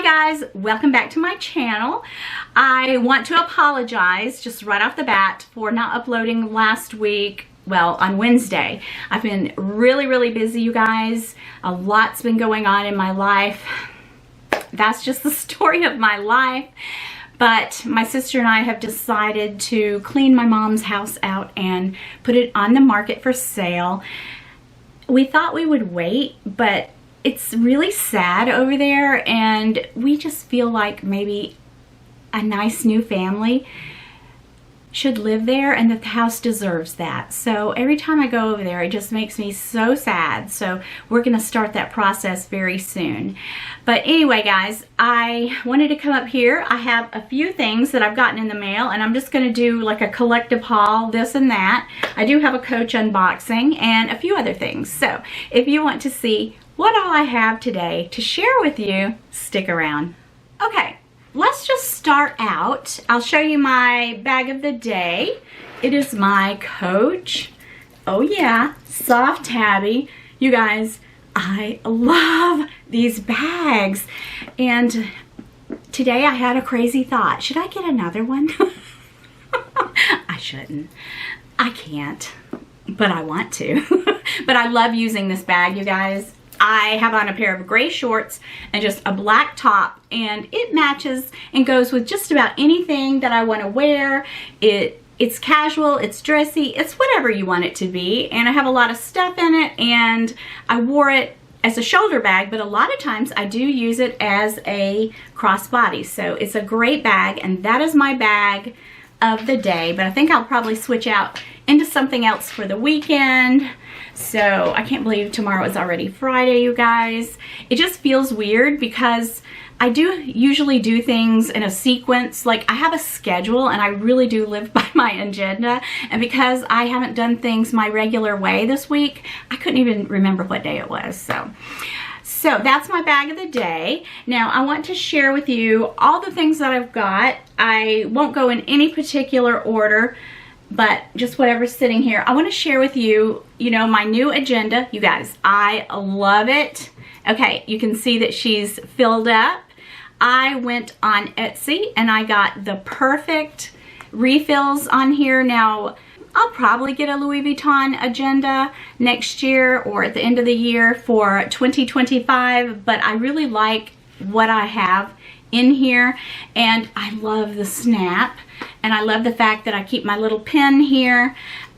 guys, welcome back to my channel. I want to apologize just right off the bat for not uploading last week. Well, on Wednesday. I've been really busy, you guys. A lot's been going on in my life. That's just the story of my life. But my sister and I have decided to clean my mom's house out and put it on the market for sale. We thought we would wait, but it's really sad over there, and we just feel like maybe a nice new family should live there, and that the house deserves that. So every time I go over there, it just makes me so sad. So we're gonna start that process very soon. But anyway, guys, I wanted to come up here. I have a few things that I've gotten in the mail, and I'm just gonna do like a collective haul, this and that. I do have a Coach unboxing and a few other things. So if you want to see what all I have today to share with you, stick around. Okay. Let's just start out. I'll show you my bag of the day. It is my Coach, oh yeah, soft tabby. You guys, I love these bags. And today I had a crazy thought. Should I get another one? I shouldn't. I can't, but I want to. But I love using this bag, you guys. I have on a pair of gray shorts and just a black top, and it matches and goes with just about anything that I want to wear. It's casual, it's dressy, it's whatever you want it to be, and I have a lot of stuff in it, and I wore it as a shoulder bag, but a lot of times I do use it as a crossbody. So it's a great bag, and that is my bag of the day. But I think I'll probably switch out into something else for the weekend. So I can't believe tomorrow is already Friday, you guys. It just feels weird because I do usually do things in a sequence. Like, I have a schedule and I really do live by my agenda. And because I haven't done things my regular way this week, I couldn't even remember what day it was. So that's my bag of the day. Now I want to share with you all the things that I've got. I won't go in any particular order, but just whatever's sitting here. I want to share with you, my new agenda. You guys, I love it. Okay, you can see that she's filled up. I went on Etsy and I got the perfect refills on here. Now, I'll probably get a Louis Vuitton agenda next year or at the end of the year for 2025, but I really like what I have in here, and I love the snap, and I love the fact that I keep my little pin here.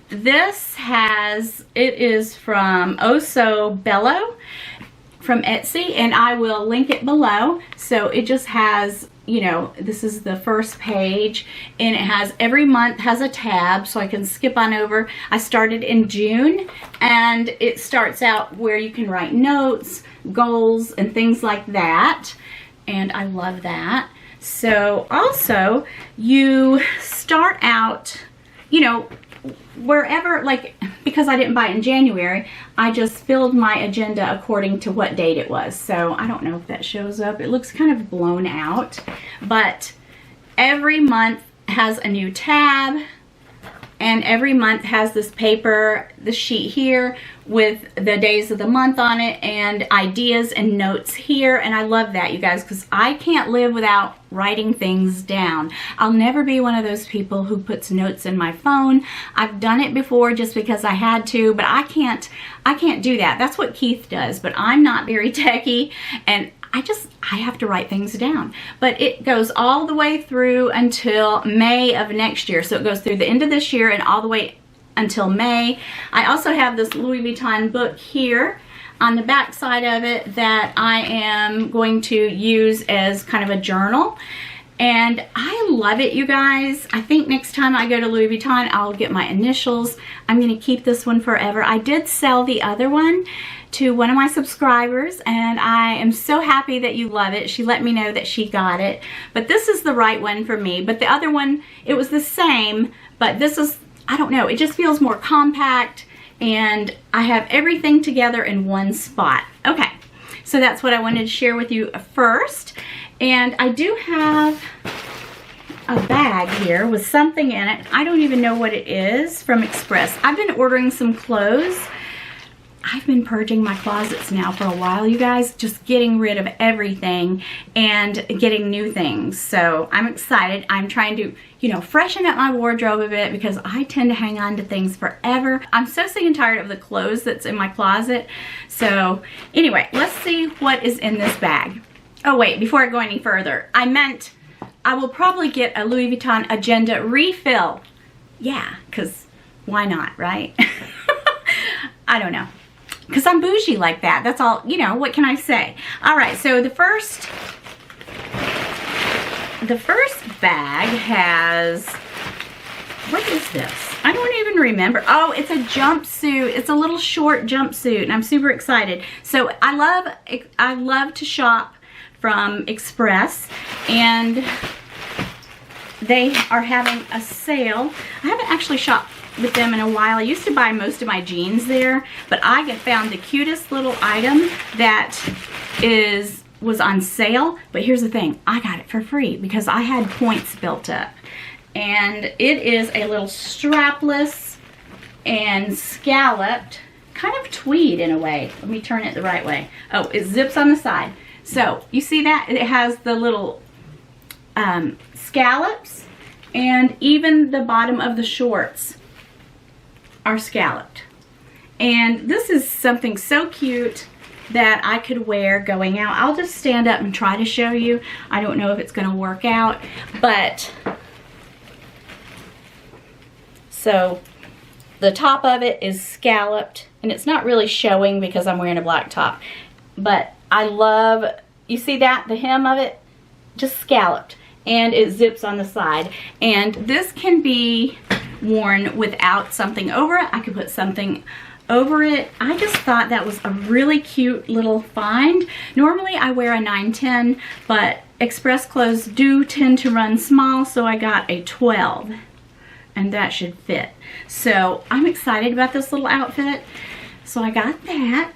It is from Oh So Bello from Etsy, and I will link it below. So it just has, this is the first page, and it has every month has a tab, so I can skip on over. I started in June, and it starts out where you can write notes, goals, and things like that. And I love that. So also, you start out, wherever, like, because I didn't buy it in January, I just filled my agenda according to what date it was. So I don't know if that shows up. It looks kind of blown out, but every month has a new tab, and every month has this paper, the sheet here with the days of the month on it and ideas and notes here. And I love that, you guys, because I can't live without writing things down. I'll never be one of those people who puts notes in my phone. I've done it before just because I had to, but I can't do that. That's what Keith does, but I'm not very techie, and I have to write things down. But it goes all the way through until May of next year. So it goes through the end of this year and all the way until May. I also have this Louis Vuitton book here on the back side of it that I am going to use as kind of a journal. And I love it, you guys. I think next time I go to Louis Vuitton, I'll get my initials. I'm going to keep this one forever. I did sell the other one to one of my subscribers, and I am so happy that you love it. She let me know that she got it. But this is the right one for me. But the other one, it was the same, but this is, I don't know, it just feels more compact, and I have everything together in one spot. Okay, so that's what I wanted to share with you first. And I do have a bag here with something in it. I don't even know what it is, from Express. I've been ordering some clothes. I've been purging my closets now for a while, you guys, just getting rid of everything and getting new things. So I'm excited. I'm trying to, you know, freshen up my wardrobe a bit because I tend to hang on to things forever. I'm so sick and tired of the clothes that's in my closet. So anyway, let's see what is in this bag. Oh wait, before I go any further, I will probably get a Louis Vuitton Agenda refill. Yeah, because why not, right? I don't know. Because I'm bougie like that. That's all, you know, what can I say? All right, so the first bag has, what is this? I don't even remember. Oh, it's a jumpsuit. It's a little short jumpsuit, and I'm super excited. So I love to shop from Express, and they are having a sale. I haven't actually shopped with them in a while. I used to buy most of my jeans there, but I found the cutest little item that was on sale. But here's the thing, I got it for free because I had points built up. And it is a little strapless and scalloped, kind of tweed in a way. Let me turn it the right way. Oh, it zips on the side. So you see that? It has the little scallops, and even the bottom of the shorts are scalloped. And this is something so cute that I could wear going out. I'll just stand up and try to show you. I don't know if it's going to work out, but so the top of it is scalloped, and it's not really showing because I'm wearing a black top, but I love, you see that? The hem of it, just scalloped, and it zips on the side. And this can be worn without something over it. I could put something over it. I just thought that was a really cute little find. Normally I wear a 9-10, but Express clothes do tend to run small, so I got a 12, and that should fit. So I'm excited about this little outfit. So I got that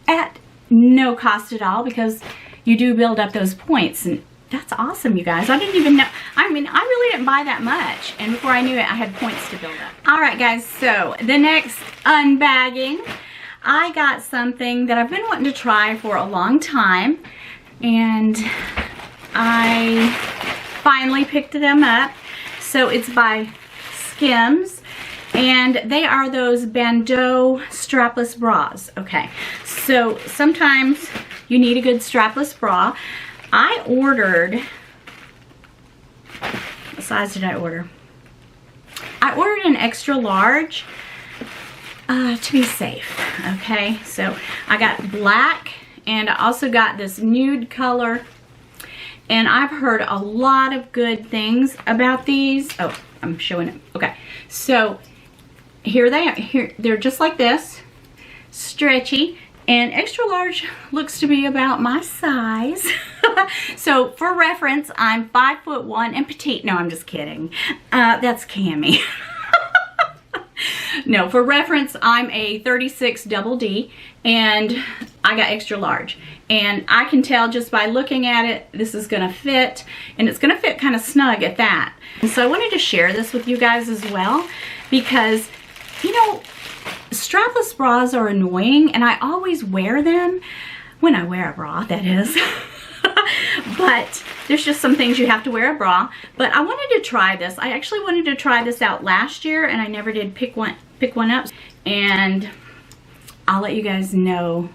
at no cost at all because you do build up those points, and that's awesome, you guys. I didn't even know. I mean, I really didn't buy that much, and before I knew it, I had points to build up. All right, guys, so the next unbagging, I got something that I've been wanting to try for a long time, and I finally picked them up. So it's by Skims, and they are those bandeau strapless bras. Okay, so sometimes you need a good strapless bra. I ordered, what size did I order? I ordered an extra large to be safe, okay? So I got black, and I also got this nude color, and I've heard a lot of good things about these. Oh, I'm showing it. Okay, so here they are. Here, they're just like this, stretchy. And extra large looks to be about my size. So for reference, I'm 5'1" and petite. No, I'm just kidding. That's Cammie. No, for reference, I'm a 36 double D, and I got extra large. And I can tell just by looking at it, this is gonna fit, and it's gonna fit kind of snug at that. And so I wanted to share this with you guys as well, because, you know, strapless bras are annoying, and I always wear them when I wear a bra, that is. But there's just some things you have to wear a bra. But I wanted to try this. I actually wanted to try this out last year, and I never did pick one up. And I'll let you guys know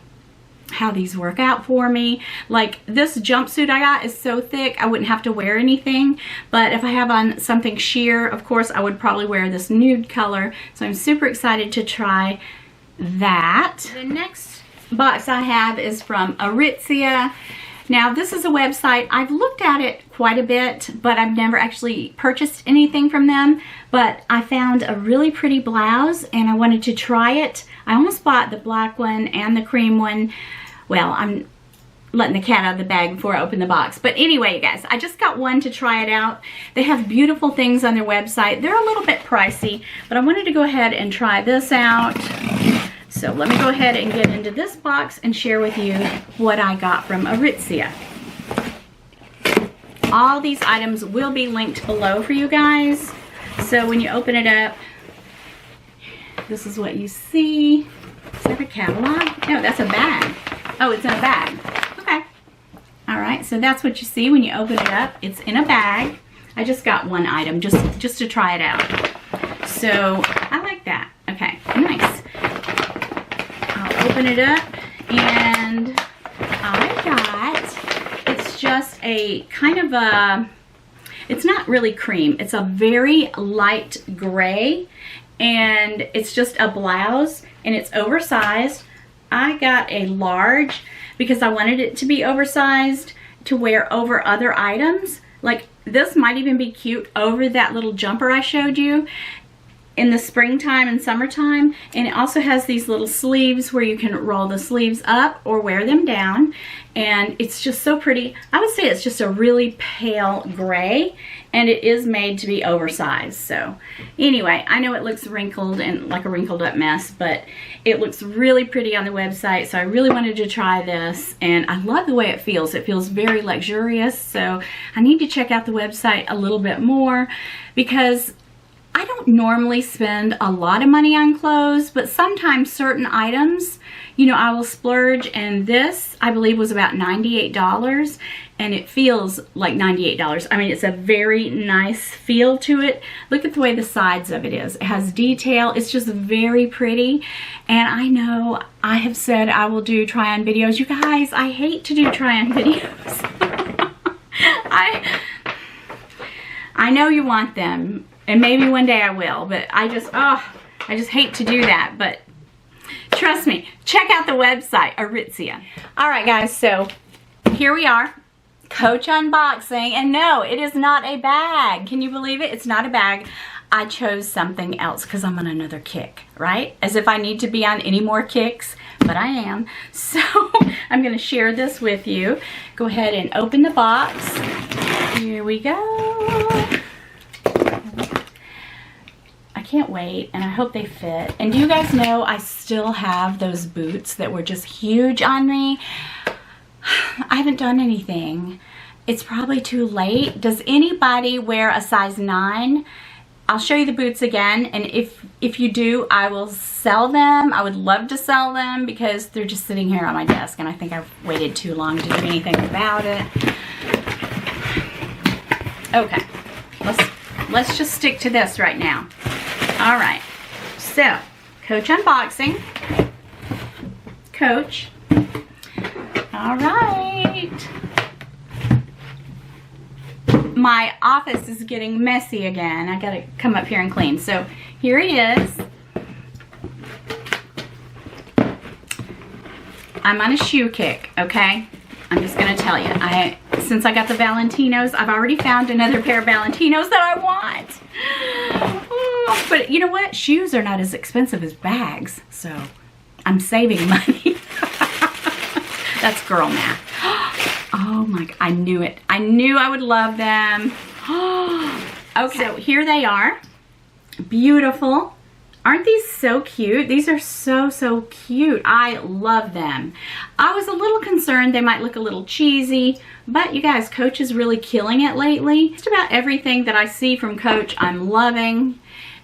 how these work out for me. Like, this jumpsuit I got is so thick I wouldn't have to wear anything, but if I have on something sheer, of course I would probably wear this nude color. So I'm super excited to try that. The next box I have is from Aritzia. Now, this is a website. I've looked at it quite a bit, but I've never actually purchased anything from them. But I found a really pretty blouse, and I wanted to try it. I almost bought the black one and the cream one. Well, I'm letting the cat out of the bag before I open the box. But anyway, you guys, I just got one to try it out. They have beautiful things on their website. They're a little bit pricey, but I wanted to go ahead and try this out. So let me go ahead and get into this box and share with you what I got from Aritzia. All these items will be linked below for you guys. So when you open it up, this is what you see. Is that a catalog? No, that's a bag. Oh, it's in a bag. Okay. All right, so that's what you see when you open it up. It's in a bag. I just got one item just to try it out. So I like that. Okay, nice. I'll open it up, and I got, it's just a kind of a, it's not really cream. It's a very light gray, and it's just a blouse, and it's oversized. I got a large because I wanted it to be oversized to wear over other items. Like this might even be cute over that little jumper I showed you in the springtime and summertime. And it also has these little sleeves where you can roll the sleeves up or wear them down. And it's just so pretty. I would say it's just a really pale gray, and it is made to be oversized. So anyway, I know it looks wrinkled and like a wrinkled up mess, but it looks really pretty on the website. So I really wanted to try this, and I love the way it feels. It feels very luxurious. So I need to check out the website a little bit more, because I don't normally spend a lot of money on clothes, but sometimes certain items, you know, I will splurge, and this, I believe, was about $98, and it feels like $98. I mean, it's a very nice feel to it. Look at the way the sides of it is. It has detail. It's just very pretty, and I know I have said I will do try-on videos. You guys, I hate to do try-on videos. I know you want them. And maybe one day I will, but I just hate to do that. But trust me, check out the website, Aritzia. All right, guys, so here we are, Coach unboxing. And no, it is not a bag. Can you believe it? It's not a bag. I chose something else because I'm on another kick, right? As if I need to be on any more kicks, but I am. So I'm going to share this with you. Go ahead and open the box. Here we go. Can't wait, and I hope they fit. And do you guys know I still have those boots that were just huge on me? I haven't done anything. It's probably too late. Does anybody wear a size 9? I'll show you the boots again, and if you do, I will sell them. I would love to sell them because they're just sitting here on my desk, and I think I've waited too long to do anything about it. Okay, let's just stick to this right now. All right, so Coach unboxing. Coach. All right. My office is getting messy again. I gotta come up here and clean. So here he is. I'm on a shoe kick, okay? I'm just gonna tell you. Since I got the Valentinos, I've already found another pair of Valentinos that I want. But you know what? Shoes are not as expensive as bags, so I'm saving money. That's girl math. Oh my God, I knew it. I knew I would love them. Okay, so here they are. Beautiful. Aren't these so cute? These are so cute. I love them. I was a little concerned they might look a little cheesy, but you guys, Coach is really killing it lately. Just about everything that I see from Coach, I'm loving.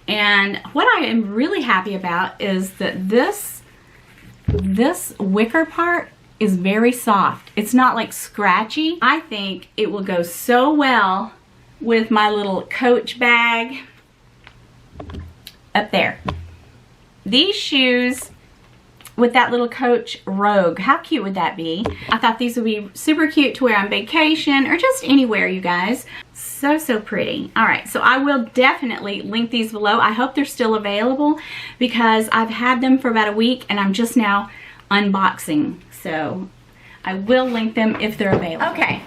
And what I am really happy about is that this wicker part is very soft. It's not like scratchy. I think it will go so well with my little Coach bag up there. These shoes with that little Coach Rogue, how cute would that be? I thought these would be super cute to wear on vacation or just anywhere, you guys. So pretty. All right, so I will definitely link these below. I hope they're still available because I've had them for about a week and I'm just now unboxing. So I will link them if they're available. Okay,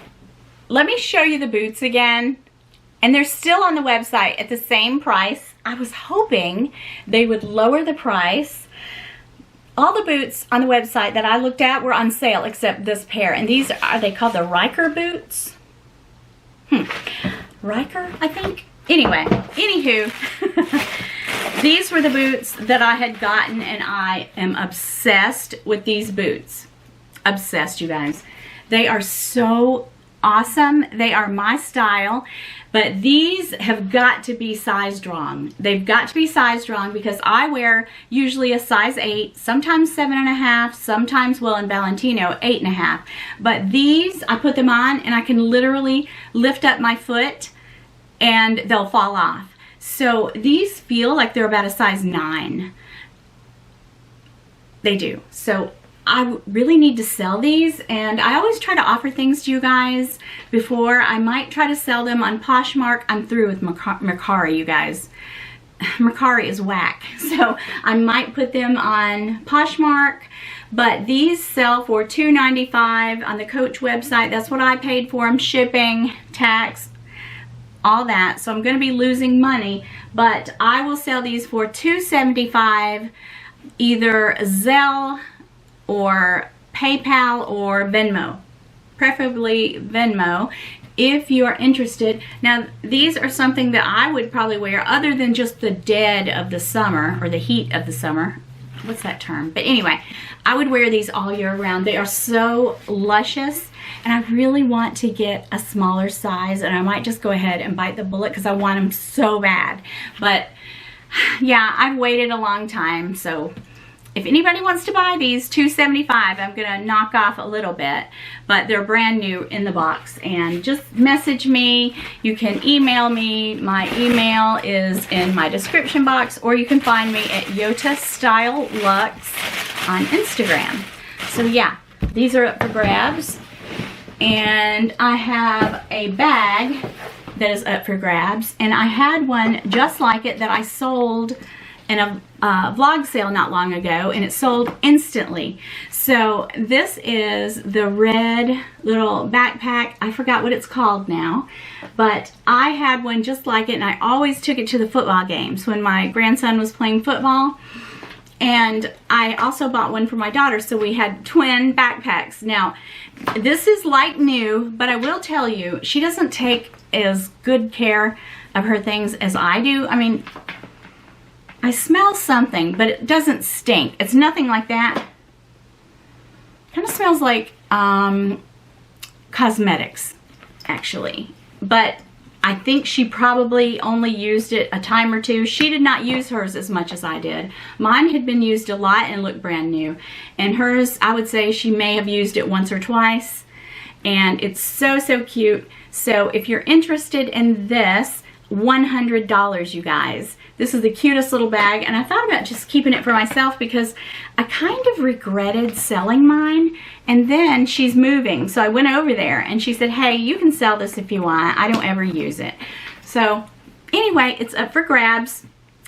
let me show you the boots again. And they're still on the website at the same price. I was hoping they would lower the price. All the boots on the website that I looked at were on sale except this pair. And these are they called the Riker boots? Riker, I think. Anyway, anywho, these were the boots that I had gotten, and I am obsessed with these boots. Obsessed, you guys. They are so awesome. They are my style, but these have got to be size drawn. They've got to be size drawn because I wear usually a size 8, sometimes 7.5, sometimes, well, in Valentino, 8.5. But these, I put them on and I can literally lift up my foot and they'll fall off. So these feel like they're about a size 9. They do. So I really need to sell these, and I always try to offer things to you guys before. I might try to sell them on Poshmark. I'm through with Mercari, you guys. Mercari is whack. So I might put them on Poshmark, but these sell for $2.95 on the Coach website. That's what I paid for them, shipping, tax, all that. So I'm going to be losing money, but I will sell these for $2.75, either Zelle or PayPal or Venmo, preferably Venmo, if you are interested. Now, these are something that I would probably wear other than just the dead of the summer or the heat of the summer. What's that term? But anyway, I would wear these all year round. They are so luscious, and I really want to get a smaller size, and I might just go ahead and bite the bullet because I want them so bad. But yeah, I've waited a long time, so if anybody wants to buy these, $2.75, I'm gonna knock off a little bit, but they're brand new in the box. And just message me. You can email me. My email is in my description box, or you can find me at YotaStyle Luxe on Instagram. So yeah, these are up for grabs. And I have a bag that is up for grabs, and I had one just like it that I sold in a vlog sale not long ago, and it sold instantly. So this is the red little backpack. I forgot what it's called now, but I had one just like it, and I always took it to the football games when my grandson was playing football. And I also bought one for my daughter, so we had twin backpacks. Now, this is like new, but I will tell you, she doesn't take as good care of her things as I do. I mean, I smell something, but it doesn't stink. It's nothing like that. Kind of smells like cosmetics, actually. But I think she probably only used it a time or two. She did not use hers as much as I did. Mine had been used a lot and looked brand new. And hers, I would say she may have used it once or twice. And it's so, so cute. So if you're interested in this, $100, you guys. This is the cutest little bag, and I thought about just keeping it for myself because I kind of regretted selling mine. And then she's moving, so I went over there and she said, hey, you can sell this if you want. I don't ever use it. So anyway, it's up for grabs,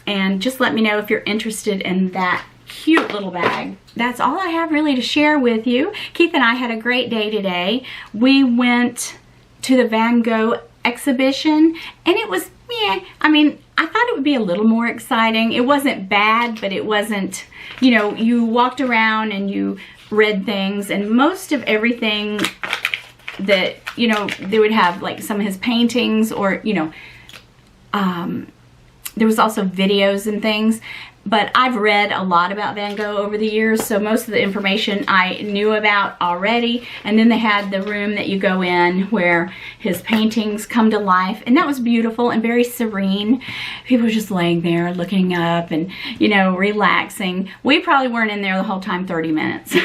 and just let me know if you're interested in that cute little bag. That's all I have really to share with you. Keith and I had a great day today. We went to the Van Gogh exhibition, and it was, yeah, I mean, I thought it would be a little more exciting. It wasn't bad, but it wasn't, you know, you walked around and you read things, and most of everything that, you know, they would have like some of his paintings, or, you know, there was also videos and things. But I've read a lot about Van Gogh over the years, so most of the information I knew about already. And then they had the room that you go in where his paintings come to life, and that was beautiful and very serene. People were just laying there looking up and, you know, relaxing. We probably weren't in there the whole time 30 minutes.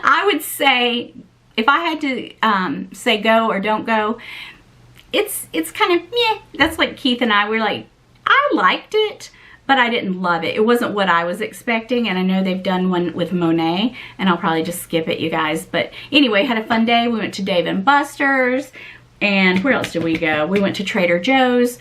I would say, if I had to say go or don't go, it's kind of, yeah, that's like Keith and I were like, I liked it, but I didn't love it. It wasn't what I was expecting, and I know they've done one with Monet, and I'll probably just skip it, you guys. But anyway, had a fun day. We went to Dave & Buster's, and where else did we go? We went to Trader Joe's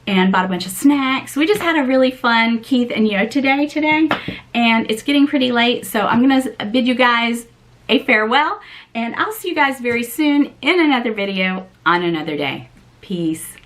and bought a bunch of snacks. We just had a really fun Keith and Yota day today, and it's getting pretty late, so I'm gonna bid you guys a farewell, and I'll see you guys very soon in another video on another day. Peace.